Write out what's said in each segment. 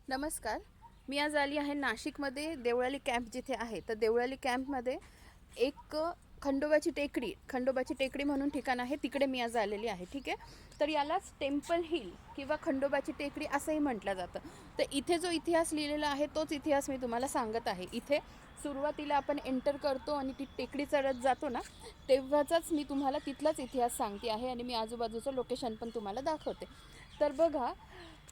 नमस्कार. मी आज आली आहे नाशिकमध्ये देवळाली कॅम्प जिथे आहे. तर देवळाली कॅम्पमध्ये एक खंडोबाची टेकडी म्हणून ठिकाण आहे, तिकडे मी आज आलेली आहे. ठीक आहे. तर यालाच टेम्पल हिल किंवा खंडोबाची टेकडी असंही म्हटलं जातं. तर इथे जो इतिहास लिहिलेला आहे तोच इतिहास मी तुम्हाला सांगत आहे. इथे सुरुवातीला आपण एंटर करतो आणि ती टेकडी चढत जातो ना, तेव्हाचाच मी तुम्हाला तिथलाच इतिहास सांगते आहे आणि मी आजूबाजूचं लोकेशन पण तुम्हाला दाखवते. तर बघा,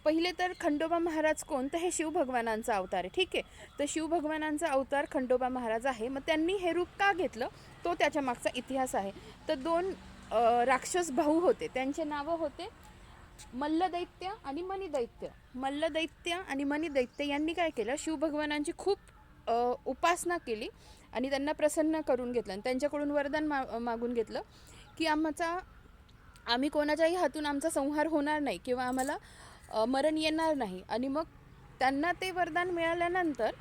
पहिले तर खंडोबा महाराज कोण, तर हे शिवभगवानांचा अवतार आहे. ठीक आहे. तर शिवभगवानांचा अवतार खंडोबा महाराज आहे. मग त्यांनी हे रूप का घेतलं, तो त्याच्या मागचा इतिहास आहे. तर दोन राक्षस भाऊ होते, त्यांचे नावं होते मल्लदैत्य आणि मणिदैत्य. मल्लदैत्य आणि मणिदैत्य यांनी काय केलं, शिवभगवानांची खूप उपासना केली आणि त्यांना प्रसन्न करून घेतलं आणि त्यांच्याकडून वरदान मागून घेतलं की आम्ही कोणाच्याही हातून आमचा संहार होणार नाही किंवा आम्हाला मरण येणार नाही. आणि मग त्यांना ते वरदान मिळाल्यानंतर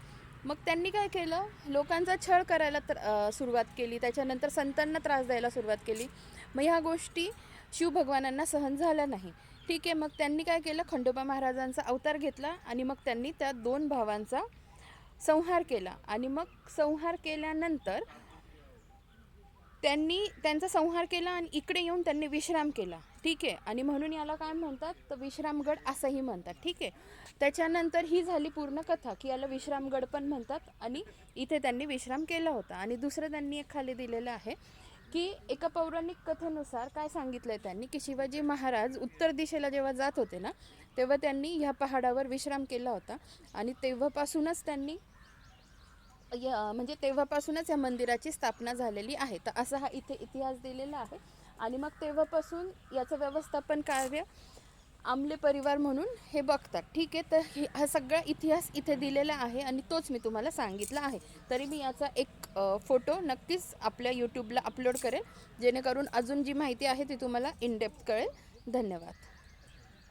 मग त्यांनी काय केलं, लोकांचा छळ करायला सुरुवात केली. त्याच्यानंतर संतांना त्रास द्यायला सुरुवात केली. मग ह्या गोष्टी शिवभगवानांना सहन झाल्या नाही. ठीक आहे. मग त्यांनी काय केलं, खंडोबा महाराजांचा अवतार घेतला आणि मग त्यांनी त्या दोन भावांचा संहार केला. आणि मग संहार केल्यानंतर त्यांनी त्यांचा संहार केला आणि इकडे येऊन त्यांनी विश्राम केला. ठीक आहे. आणि म्हणून याला काय म्हणतात, तर विश्रामगड असंही म्हणतात. ठीक आहे. त्याच्यानंतर ही झाली पूर्ण कथा की याला विश्रामगड पण म्हणतात आणि इथे त्यांनी विश्राम केला होता. आणि दुसरं त्यांनी एक खाली दिलेलं आहे की एका पौराणिक कथेनुसार काय सांगितलंय त्यांनी, की शिवाजी महाराज उत्तर दिशेला जेव्हा जात होते ना, तेव्हा त्यांनी ह्या पहाडावर विश्राम केला होता. आणि तेव्हापासूनच म्हणजे तेव्हापासूनच या मंदिराची स्थापना झालेली आहे. तर असा हा इथे इतिहास दिलेला आहे. आणि मग तेव्हापासून याचं व्यवस्थापन कार्य आमले परिवार म्हणून हे बघतात. ठीक आहे. तर हा सगळा इतिहास इथे दिलेला आहे आणि तोच मी तुम्हाला सांगितला आहे. तरी मी याचा एक फोटो नक्कीच आपल्या यूट्यूबला अपलोड करेल, जेणेकरून अजून जी माहिती आहे ती तुम्हाला इन डेप्थ कळेल. धन्यवाद.